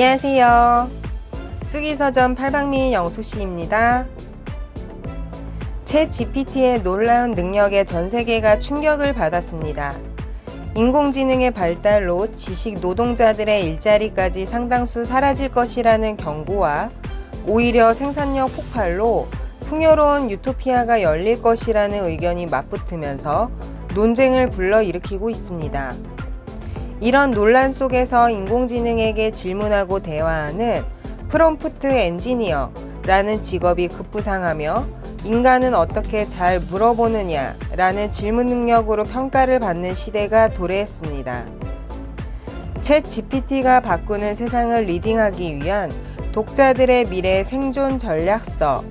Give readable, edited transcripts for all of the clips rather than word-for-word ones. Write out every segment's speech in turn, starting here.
안녕하세요. 수기서점 팔방미 영수씨입니다. 챗 GPT의 놀라운 능력에 전 세계가 충격을 받았습니다. 인공지능의 발달로 지식 노동자들의 일자리까지 상당수 사라질 것이라는 경고와 오히려 생산력 폭발로 풍요로운 유토피아가 열릴 것이라는 의견이 맞붙으면서 논쟁을 불러일으키고 있습니다. 이런 논란 속에서 인공지능에게 질문하고 대화하는 프롬프트 엔지니어라는 직업이 급부상하며 인간은 어떻게 잘 물어보느냐라는 질문 능력으로 평가를 받는 시대가 도래했습니다. 챗 GPT가 바꾸는 세상을 리딩하기 위한 독자들의 미래 생존 전략서,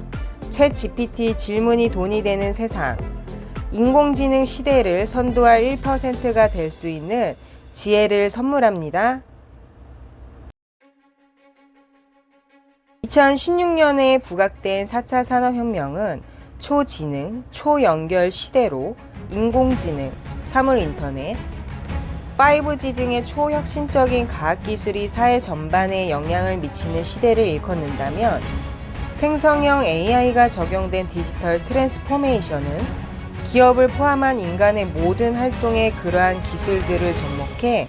챗 GPT 질문이 돈이 되는 세상, 인공지능 시대를 선도할 1%가 될 수 있는 지혜를 선물합니다. 2016년에 부각된 4차 산업혁명은 초지능, 초연결 시대로 인공지능, 사물인터넷, 5G 등의 초혁신적인 과학기술이 사회 전반에 영향을 미치는 시대를 일컫는다면 생성형 AI가 적용된 디지털 트랜스포메이션은 기업을 포함한 인간의 모든 활동에 그러한 기술들을 접목해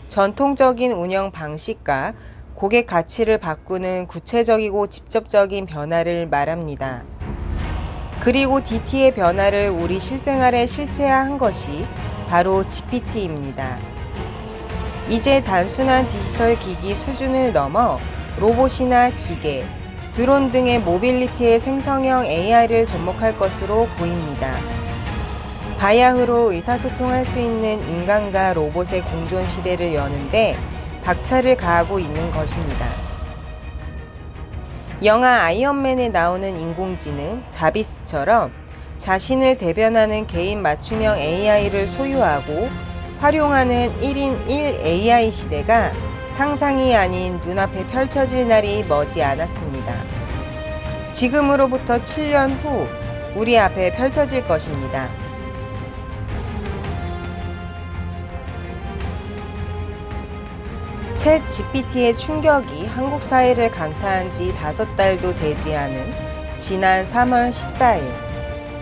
전통적인 운영 방식과 고객 가치를 바꾸는 구체적이고 직접적인 변화를 말합니다. 그리고 DT의 변화를 우리 실생활에 실체화한 것이 바로 GPT입니다. 이제 단순한 디지털 기기 수준을 넘어 로봇이나 기계, 드론 등의 모빌리티의 생성형 AI를 접목할 것으로 보입니다. 바야흐로 의사소통할 수 있는 인간과 로봇의 공존 시대를 여는데 박차를 가하고 있는 것입니다. 영화 아이언맨에 나오는 인공지능 자비스처럼 자신을 대변하는 개인 맞춤형 AI를 소유하고 활용하는 1인 1 AI 시대가 상상이 아닌 눈앞에 펼쳐질 날이 머지 않았습니다. 지금으로부터 7년 후 우리 앞에 펼쳐질 것입니다. 챗 GPT의 충격이 한국 사회를 강타한 지 5달도 되지 않은 지난 3월 14일,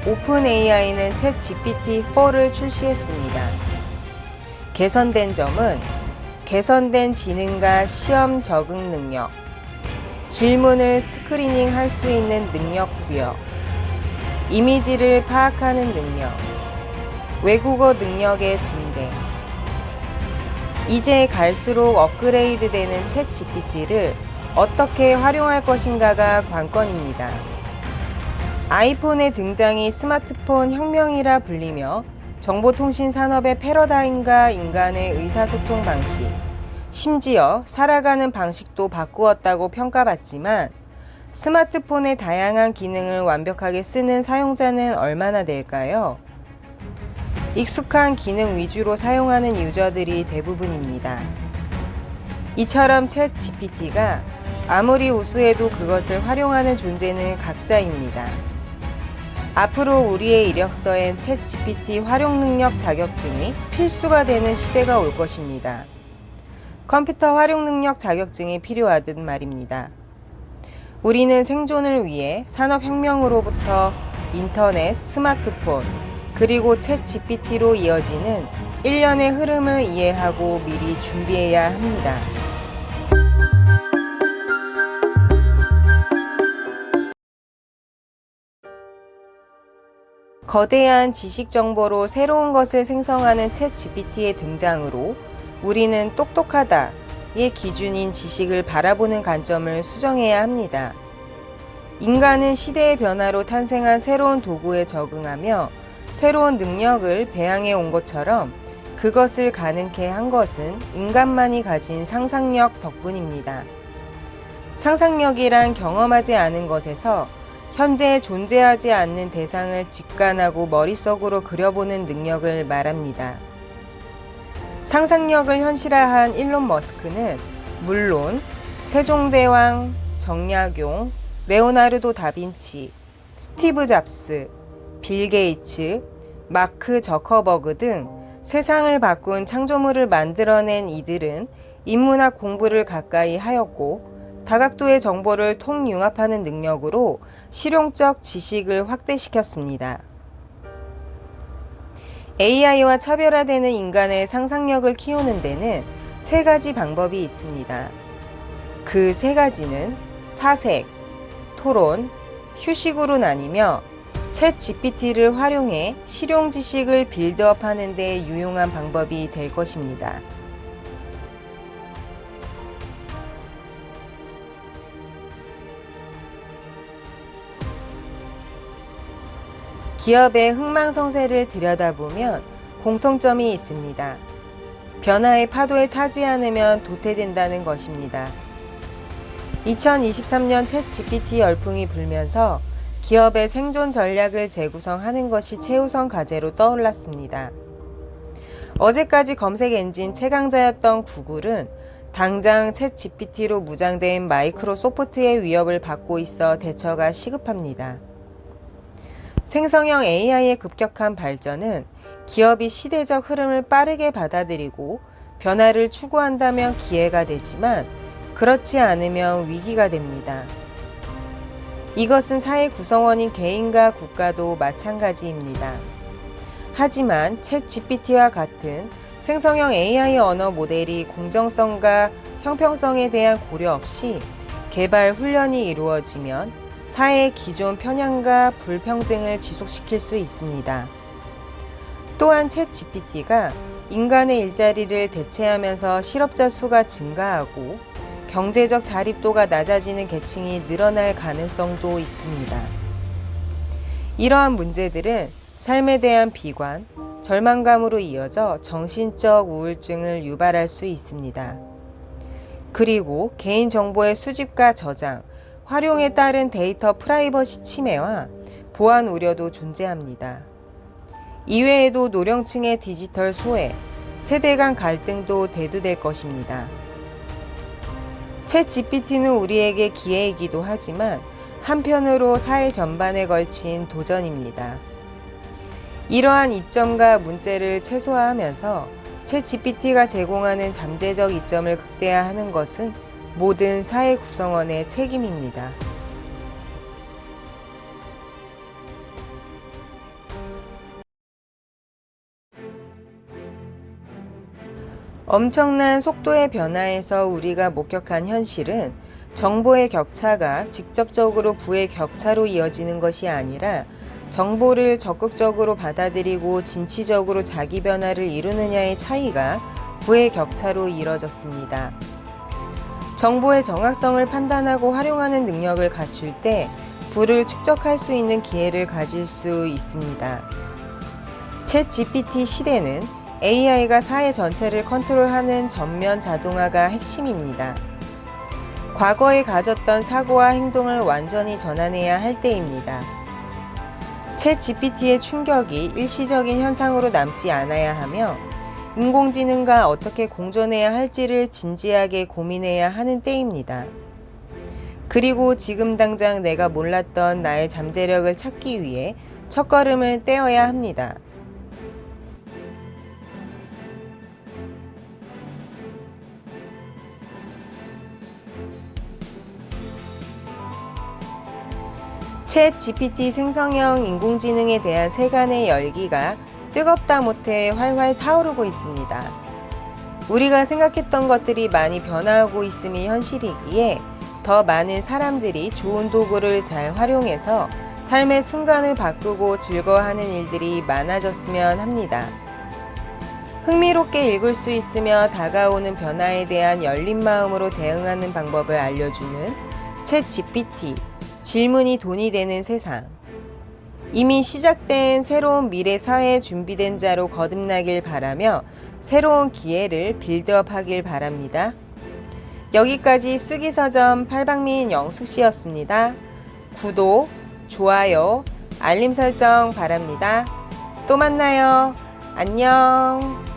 오픈 AI는 챗 GPT-4를 출시했습니다. 개선된 점은 개선된 지능과 시험 적응 능력, 질문을 스크리닝 할 수 있는 능력 부여, 이미지를 파악하는 능력, 외국어 능력의 증대, 이제 갈수록 업그레이드 되는 챗 GPT를 어떻게 활용할 것인가가 관건입니다. 아이폰의 등장이 스마트폰 혁명이라 불리며 정보통신 산업의 패러다임과 인간의 의사소통 방식, 심지어 살아가는 방식도 바꾸었다고 평가받지만 스마트폰의 다양한 기능을 완벽하게 쓰는 사용자는 얼마나 될까요? 익숙한 기능 위주로 사용하는 유저들이 대부분입니다. 이처럼 챗 GPT가 아무리 우수해도 그것을 활용하는 존재는 각자입니다. 앞으로 우리의 이력서엔 챗 GPT 활용 능력 자격증이 필수가 되는 시대가 올 것입니다. 컴퓨터 활용 능력 자격증이 필요하듯 말입니다. 우리는 생존을 위해 산업혁명으로부터 인터넷, 스마트폰, 그리고 챗 GPT로 이어지는 일련의 흐름을 이해하고 미리 준비해야 합니다. 거대한 지식 정보로 새로운 것을 생성하는 챗 GPT의 등장으로 우리는 똑똑하다의 기준인 지식을 바라보는 관점을 수정해야 합니다. 인간은 시대의 변화로 탄생한 새로운 도구에 적응하며 새로운 능력을 배양해 온 것처럼 그것을 가능케 한 것은 인간만이 가진 상상력 덕분입니다. 상상력이란 경험하지 않은 것에서 현재 존재하지 않는 대상을 직관하고 머릿속으로 그려보는 능력을 말합니다. 상상력을 현실화한 일론 머스크는 물론 세종대왕, 정약용, 레오나르도 다빈치, 스티브 잡스, 빌 게이츠, 마크 저커버그 등 세상을 바꾼 창조물을 만들어낸 이들은 인문학 공부를 가까이 하였고 다각도의 정보를 통융합하는 능력으로 실용적 지식을 확대시켰습니다. AI와 차별화되는 인간의 상상력을 키우는 데는 세 가지 방법이 있습니다. 그 세 가지는 사색, 토론, 휴식으로 나뉘며 챗 GPT를 활용해 실용 지식을 빌드업하는 데 유용한 방법이 될 것입니다. 기업의 흥망성쇠를 들여다보면 공통점이 있습니다. 변화의 파도에 타지 않으면 도태된다는 것입니다. 2023년 챗 GPT 열풍이 불면서 기업의 생존 전략을 재구성하는 것이 최우선 과제로 떠올랐습니다. 어제까지 검색 엔진 최강자였던 구글은 당장 챗 GPT로 무장된 마이크로소프트의 위협을 받고 있어 대처가 시급합니다. 생성형 AI의 급격한 발전은 기업이 시대적 흐름을 빠르게 받아들이고 변화를 추구한다면 기회가 되지만 그렇지 않으면 위기가 됩니다. 이것은 사회 구성원인 개인과 국가도 마찬가지입니다. 하지만 챗 GPT와 같은 생성형 AI 언어 모델이 공정성과 형평성에 대한 고려 없이 개발 훈련이 이루어지면 사회의 기존 편향과 불평등을 지속시킬 수 있습니다. 또한 챗 GPT가 인간의 일자리를 대체하면서 실업자 수가 증가하고 경제적 자립도가 낮아지는 계층이 늘어날 가능성도 있습니다. 이러한 문제들은 삶에 대한 비관, 절망감으로 이어져 정신적 우울증을 유발할 수 있습니다. 그리고 개인정보의 수집과 저장, 활용에 따른 데이터 프라이버시 침해와 보안 우려도 존재합니다. 이외에도 노령층의 디지털 소외, 세대 간 갈등도 대두될 것입니다. 챗 GPT는 우리에게 기회이기도 하지만 한편으로 사회 전반에 걸친 도전입니다. 이러한 이점과 문제를 최소화하면서 챗 GPT가 제공하는 잠재적 이점을 극대화하는 것은 모든 사회 구성원의 책임입니다. 엄청난 속도의 변화에서 우리가 목격한 현실은 정보의 격차가 직접적으로 부의 격차로 이어지는 것이 아니라 정보를 적극적으로 받아들이고 진취적으로 자기 변화를 이루느냐의 차이가 부의 격차로 이뤄졌습니다. 정보의 정확성을 판단하고 활용하는 능력을 갖출 때 부를 축적할 수 있는 기회를 가질 수 있습니다. 챗 GPT 시대는 AI가 사회 전체를 컨트롤하는 전면 자동화가 핵심입니다. 과거에 가졌던 사고와 행동을 완전히 전환해야 할 때입니다. 챗 GPT의 충격이 일시적인 현상으로 남지 않아야 하며 인공지능과 어떻게 공존해야 할지를 진지하게 고민해야 하는 때입니다. 그리고 지금 당장 내가 몰랐던 나의 잠재력을 찾기 위해 첫걸음을 떼어야 합니다. 챗 GPT 생성형 인공지능에 대한 세간의 열기가 뜨겁다 못해 활활 타오르고 있습니다. 우리가 생각했던 것들이 많이 변화하고 있음이 현실이기에 더 많은 사람들이 좋은 도구를 잘 활용해서 삶의 순간을 바꾸고 즐거워하는 일들이 많아졌으면 합니다. 흥미롭게 읽을 수 있으며 다가오는 변화에 대한 열린 마음으로 대응하는 방법을 알려주는 챗 GPT, 질문이 돈이 되는 세상. 이미 시작된 새로운 미래 사회에 준비된 자로 거듭나길 바라며 새로운 기회를 빌드업하길 바랍니다. 여기까지 쑥이서점 팔방미인 영숙씨였습니다. 구독, 좋아요, 알림 설정 바랍니다. 또 만나요. 안녕.